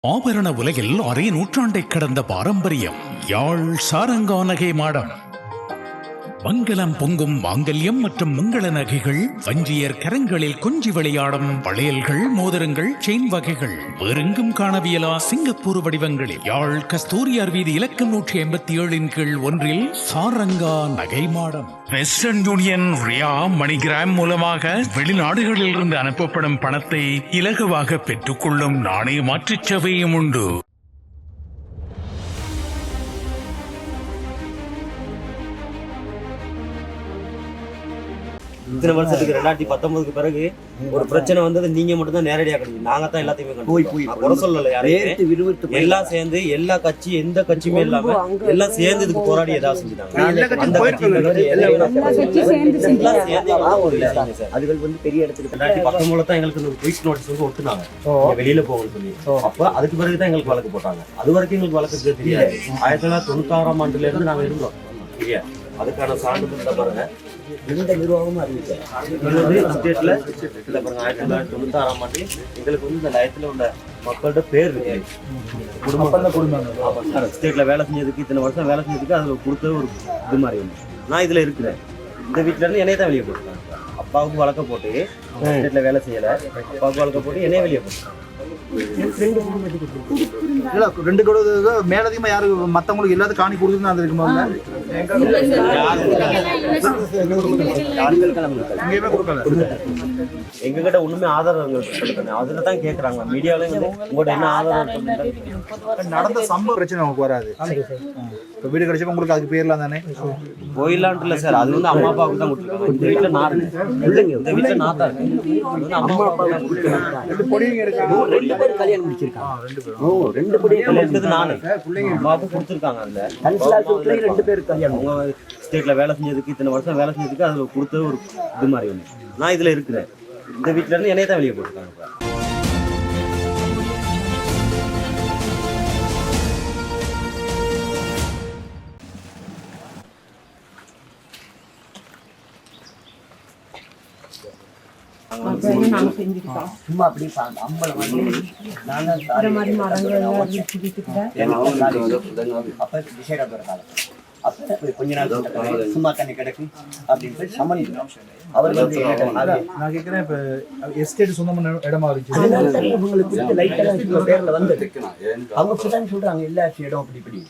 ஆபரண உலகில் அரை நூற்றாண்டை கடந்த பாரம்பரியம் யாழ் சாரங்கா நகை மாடம். மங்களம் பொங்கும் மாங்கல்யம் மற்றும் மங்கள நகைகள், வஞ்சியர் கரங்களில் கொஞ்சி விளையாடும் வளையல்கள், மோதிரங்கள், செயின் வகைகள் வேறெங்கும் காணவியலா சிங்கப்பூர் வடிவங்களில் யாழ் கஸ்தூரியார் வீதி இலக்கம் 187 கீழ் 1 சாரங்கா நகை மாடம். வெஸ்டர்ன் யூனியன், ரியா, மணிகிராம் மூலமாக வெளிநாடுகளில் இருந்து அனுப்பப்படும் பணத்தை இலகுவாக பெற்றுக்கொள்ளும் நாணய மாற்றுச் சேவையும் உண்டு. இத்தனை வருஷத்துக்கு 2019க்கு பிறகு ஒரு பிரச்சனை வந்தது, நீங்க மட்டும் தான் நேரடியாக கிடைக்கும். நாங்க தான் எல்லாத்தையுமே குறை சொல்லல, யாரையும் எல்லாம் சேர்ந்து எல்லா கட்சி எந்த கட்சியுமே இல்லாம எல்லாம் சேர்ந்து இதுக்கு போராடி ஏதாவது செஞ்சுட்டாங்க. அதுகள் வந்து பெரிய இடத்துக்கு 2019 தான் எங்களுக்கு குயிக் நோட்டீஸ் வந்து ஒட்டுனாங்க, வெளியில போகணும்னு சொல்லி. அப்ப அதுக்கு பிறகுதான் எங்களுக்கு வழக்கு போட்டாங்க. அது வரைக்கும் எங்களுக்கு வழக்கு தெரியாது. 1996ஆம் ஆண்டுல இருந்து நாங்க இருந்தோம். அதுக்கான சான்றிதழ் தான் பாருங்க. எந்த நிர்வாகமும் அறிவிச்சேன் ஸ்டேட்ல இல்ல பாருங்க. 1996ஆம் ஆண்டு எங்களுக்கு வந்து இந்த லயத்துல உள்ள மக்களோட பேர் இருக்கு. குடும்பம் ஸ்டேட்ல வேலை செஞ்சதுக்கு, இத்தனை வருஷம் வேலை செஞ்சதுக்கு அதுல கொடுத்த ஒரு இது மாதிரி ஒன்று. நான் இதுல இருக்கிறேன். இந்த வீட்டுல இருந்து என்னைய தான் வெளியே போட்டுருக்காங்க. அப்பாவுக்கு வழக்க போட்டு ஸ்டேட்ல வேலை செய்யல, அப்பாவுக்கு வழக்க போட்டு என்னைய வெளியே போட்டுருக்காங்க. ரெண்டு கூட மேலதிகமா யாரு மத்தவங்களுக்கு எல்லாத்த காணி கொடுத்துருந்தா அந்த இருக்குமா? எங்க கிட்ட ஒண்ணுமே ஆதாரங்கள் அதுல தான் கேக்குறாங்க. மீடியால உங்கள்ட்ட என்ன ஆதாரம் நடந்த சம்பவ பிரச்சனை நமக்கு வராது. இப்ப வீடு கிடைச்சப்ப உங்களுக்கு அதுக்கு பேர்லாம் தானே போயிடலான்ட்டு இல்ல சார். அது வந்து அம்மா அப்பாவுக்கு தான் கொடுத்துருக்காங்க. இந்த வீட்டுல நான் இந்த வீட்டுல நான் தான் இருக்கேன். அம்மா அப்பா கல்யாணம் முடிச்சிருக்காங்க. 2 பேரும் கல்யாணத்துக்கு நானு அம்மாவுக்கு கொடுத்துருக்காங்க. அதுல 2 பேர் கல்யாணம். அவங்க ஸ்டேட்ல வேலை செஞ்சதுக்கு, இத்தனை வருஷம் வேலை செஞ்சதுக்கு அதுல கொடுத்த ஒரு இது மாதிரி ஒண்ணு. நான் இதுல இருக்கிறேன். இந்த வீட்டுல இருந்து என்னைய தான் வெளியே போட்டுருக்காங்க. சும்மா அப்படி அம்பலம் வந்து அப்ப டிசைட் ஆகுறாங்க. அப்ப கொஞ்ச நாள் சும்மா தண்ணி கிடக்கும் அப்படின்னு சமன் அவர் வந்து நான் கேட்கிறேன். இப்ப எஸ்டேட் சொந்தமான இடமா இருந்துச்சு, பேர்ல வந்து அவங்க சொல்றாங்க எல்லாரும் இடம் அப்படி இப்படி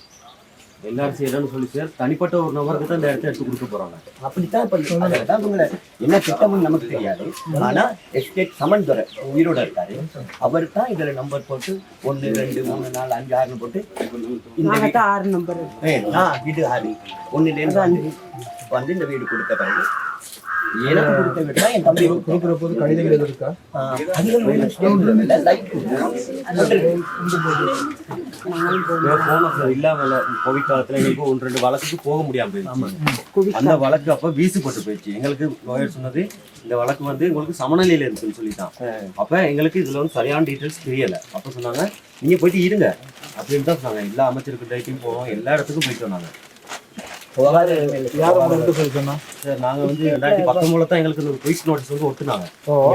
எல்லாரும் செய்யறோம்னு சொல்லி சார் தனிப்பட்ட ஒரு நபருக்கு தான் இந்த இடத்த எடுத்து கொடுக்க போறாங்க. அப்படித்தான் இப்ப சொன்னதான் உங்களை என்ன திட்டம்னு நமக்கு தெரியாது. ஆனா எஸ்டேட் சமன் துறை உயிரோட இருக்காரு. அவர் தான் இதுல நம்பர் போட்டு 1 2 3 4 5 6 போட்டு இந்த 6 நம்பர் வீடு 6 1ல இருந்து 5 வந்து இந்த வீடு கொடுத்த பிறகு எனக்கு கொடுத்த வீடு தான் என் தம்பி கொடுக்குற போது கடிதங்கள் எது இருக்கா? இல்லாம கோவிட் காலத்துல எங்களுக்கு 1-2 வழக்குக்கு போக முடியாம போயிடுச்சு. அந்த வழக்கு அப்ப வீசுப்பட்டு போயிடுச்சு. எங்களுக்கு லாயர் சொன்னது இந்த வழக்கு வந்து உங்களுக்கு சமநிலையில இருக்குன்னு சொல்லிட்டான். அப்ப எங்களுக்கு இதுல வந்து சரியான டீட்டெயில்ஸ் தெரியல. அப்ப சொன்னாங்க நீங்க போயிட்டு இருங்க அப்படின்னு தான் சொன்னாங்க. எல்லா அமைச்சருக்கு டைட்டையும் போவோம், எல்லா இடத்துக்கும் போயிட்டு வந்தாங்க. சார் நாங்க வந்து 2019 தான் எங்களுக்கு ஒரு குயிக் நோட்டீஸ் வந்து ஒட்டுனாங்க,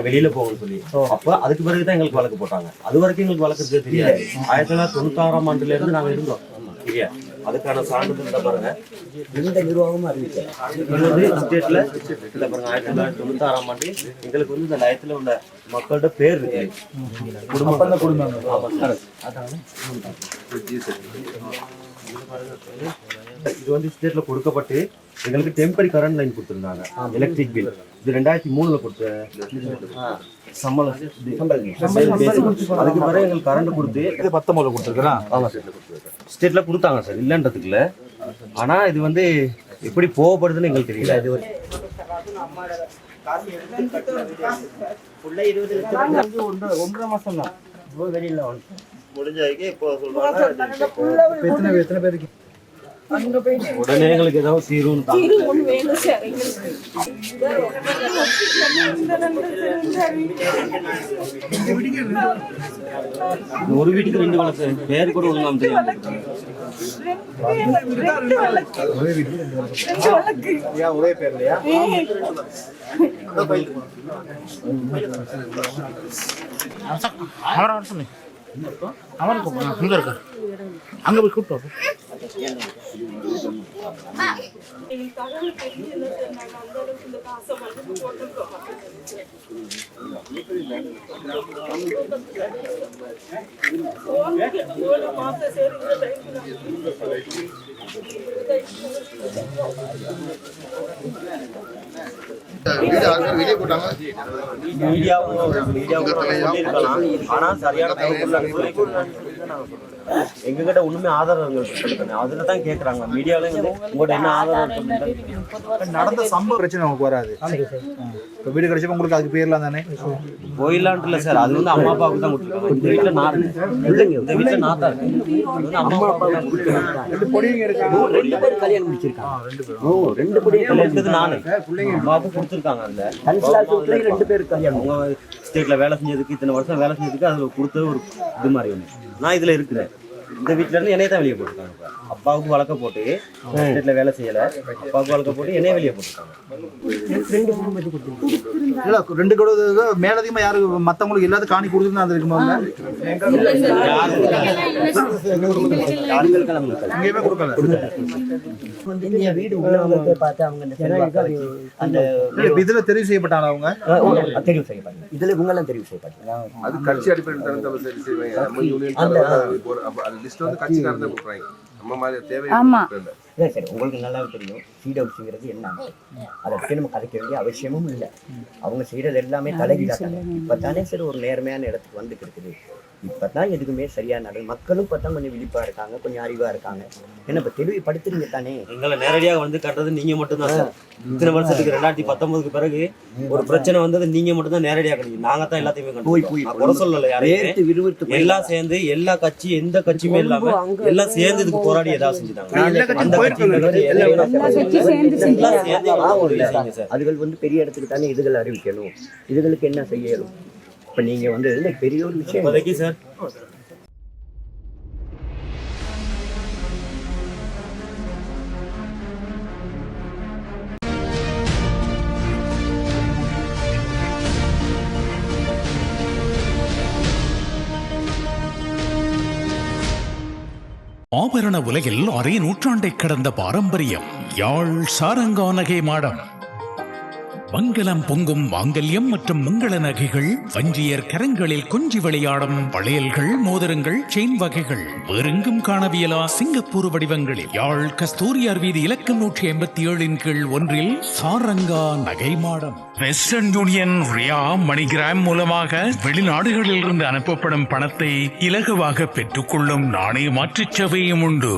வெளியில போகணும்னு சொல்லி. அப்ப அதுக்கு பிறகுதான் எங்களுக்கு வழக்கு போட்டாங்க. அது வரைக்கும் எங்களுக்கு வழக்கு தெரியாது. 1996ஆம் ஆண்டுல இருந்து நாங்க இருந்தோம். அதுக்கான சான்றிதழ் தான் பாருங்க. எந்த நிர்வாகமும் அறிவிச்சேன் ஸ்டேட்ல இல்ல பாருங்க. 1996ஆம் ஆண்டு எங்களுக்கு வந்து இந்த லயத்துல உள்ள மக்களோட பேர் இருக்கு. குடும்பம் இது வந்து ஸ்டேட்ல கொடுக்கப்பட்டு எங்களுக்கு டெம்பரரி கரண்ட் லைன் கொடுத்துருந்தாங்க, எலக்ட்ரிக் பில். இது 2003ல கொடுத்த சம்பளம். அதுக்கு பிறகு எங்களுக்கு கரண்ட் கொடுத்து 19 கொடுத்துருக்கா? ஆமா சார், ஸ்டேட்ல கொடுத்தாங்க சார், இல்லைன்றதுக்கு இல்லை. ஆனா இது வந்து எப்படி போகப்படுதுன்னு எங்களுக்கு தெரியல. இது 1.5 மாசம் தான் வெளியில முடிஞ்சாக்கி. இப்போ சொல்றாங்க எத்தனை பேருக்கு உடனே எங்களுக்கு ஏதாவது தீர்வுன்னு ஒரு வீட்டுக்கு 2 வழக்கு, பேர் கூட ஒழுங்காம தெரியும். ஒரே பேர் இல்லையா? அவரை சொல்லு. அவனுக்கு அங்கே இருக்க அங்கே போய் கூப்பிட்டு வா. தகவல் தெரிஞ்சு நாங்கள் அந்த அளவுக்கு இந்த காசை வந்து போட்டுருக்கோம். மாசம் சரி வெளியே போட்டாங்க. ஆனா சரியான எங்ககிட்ட ஒண்ணுமே ஆதாரங்கள் சொல்லுங்க. அதுல தான் கேக்குறாங்க மீடியால உங்கள்ட்ட என்ன ஆதாரம் நடந்த சம்பவ பிரச்சனை நமக்கு வராது. இப்போ வீடு கிடைச்சப்ப உங்களுக்கு அதுக்கு பேர்லாம் தானே போயிடலான்ட்டு இல்லை சார். அது வந்து அம்மா அப்பாவுக்கு தான் கொடுத்துருக்காங்க. இந்த வீட்டுல நான் இல்லைங்க, இந்த வீட்டுல நான் தான் இருக்கேன். அம்மா அப்பாவுக்கு கொடுத்துருக்காங்க. 2 பேர் கல்யாணம் முடிச்சிருக்காங்க. 2 பேர் எடுத்தது நானு அம்மாவுக்கு கொடுத்துருக்காங்க. அந்த கன்சலாத்துல 2 பேர் கல்யாணம். அவங்க ஸ்டேட்ல வேலை செஞ்சதுக்கு இத்தனை வருஷம் வேலை செஞ்சதுக்கு அதுல கொடுத்த ஒரு இது மாதிரி ஒன்று. நான் இதுல இருக்கிறேன். இந்த வீட்டுல இருந்து என்னைய தான் வெளியே போட்டுருக்காங்க. அப்பாவுக்கு வழக்க போட்டு ஸ்டேட்ல வேலை செய்யல, அப்பாவுக்கு வழக்க போட்டு என்னைய வெளியே போட்டுருக்காங்க. இல்ல 2 கூட மேலதிகமா யாரு மத்தவங்களுக்கு எல்லாத்தையும் காணி கொடுத்துருந்தா அது இருக்குமா? எங்கேயுமே கொடுக்கல. இந்த வீடு உள்ளவங்க பார்த்து அவங்க அந்த இதுல தெரிவு செய்யப்பட்டாங்க. அவங்க தெரிவு செய்யப்பட்டாங்க. இதுல இவங்க தெரிவு செய்யப்பட்டாங்க. அது கட்சி அடிப்படையில் தான் சரி செய்வாங்க. நம்ம யூனியன் அது லிஸ்ட் வந்து கட்சிக்காரங்க தான் கொடுக்குறாங்க. நம்ம மாதிரி தேவை இல்லை சரி, உங்களுக்கு நல்லா தெரியும் சிடபிள்யூங்கிறது என்ன. அதை பற்றி நம்ம கதைக்க வேண்டிய அவசியமும் இல்லை. அவங்க செய்கிறது எல்லாமே தலைகீழாக. இப்போ தானே சரி ஒரு நேர்மையான இடத்துக்கு வந்துட்டு இருக்குது. இப்போ தான் எதுக்குமே சரியான நடக்கும். மக்களும் இப்போ தான் கொஞ்சம் விழிப்பாக இருக்காங்க, கொஞ்சம் அறிவாக இருக்காங்க. ஏன்னா இப்போ தெளிவுபடுத்துறீங்க தானே. எங்களை நேரடியாக வந்து கட்டுறது நீங்க மட்டும்தான் சார். இத்தனை வருஷத்துக்கு 2019க்கு பிறகு ஒரு பிரச்சனை வந்தது நீங்க மட்டும் தான் நேரடியாக கிடைக்கும். நாங்க தான் எல்லாத்தையுமே குறை சொல்லல. யாரையும் எல்லாம் சேர்ந்து எல்லா கட்சி எந்த கட்சியுமே இல்லாம எல்லாம் சேர்ந்து இதுக்கு போராடி ஏதாவது செஞ்சுட்டாங்க. அதுகள் வந்து பெரிய இடத்துக்கு தானே இதுகள் அறிவிக்கணும். இதுகளுக்கு என்ன செய்யணும்? இப்ப நீங்க வந்து பெரிய ஒரு விஷயம் சார். ஆபரண உலகில் அரை நூற்றாண்டை கடந்த பாரம்பரியம். யாழ் சாரங்கானகை மாடம். மங்களம் பொங்கும் மாங்கல்யம் மற்றும் மங்கள நகைகள், வஞ்சியர் கரங்களில் கொஞ்சி விளையாடும் வளையல்கள், மோதிரங்கள், செயின் வகைகள் வேறெங்கும் காணவியலா சிங்கப்பூர் வடிவங்களில் யாழ் கஸ்தூரியார் வீதி இலக்கம் 187 கீழ் 1 சாரங்கா நகை மாடம். வெஸ்டர்ன் யூனியன், ரியா, மணிகிராம் மூலமாக வெளிநாடுகளில் இருந்து அனுப்பப்படும் பணத்தை இலகுவாக பெற்றுக்கொள்ளும் நாணய மாற்றுச் சேவையும் உண்டு.